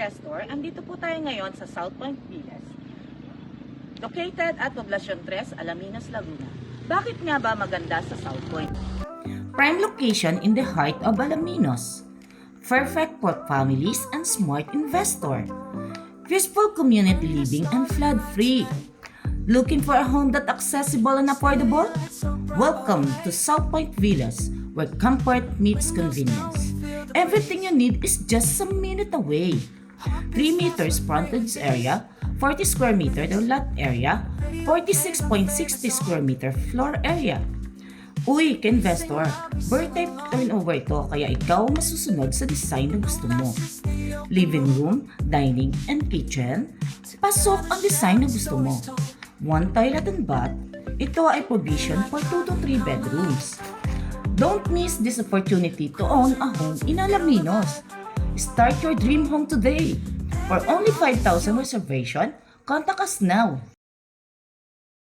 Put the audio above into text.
investor, andito po tayo ngayon sa South Point Villas. Located at Poblacion 3, Alaminos, Laguna. Bakit nga ba maganda sa South Point? Prime location in the heart of Alaminos. Perfect for families and smart investor. Peaceful community living and flood-free. Looking for a home that accessible and affordable? Welcome to South Point Villas, where comfort meets convenience. Everything you need is just a minute away. 3 meters frontage area, 40 square meter the lot area, 46.60 square meter floor area. Uy, ka-investor, birthday turnover ito kaya ikaw masusunod sa design na gusto mo. Living room, dining, and kitchen, pasok ang design na gusto mo. One toilet and bath, ito ay provision for 2 to 3 bedrooms. Don't miss this opportunity to own a home in Alaminos. Start your dream home today. For only 5,000 reservation, contact us now.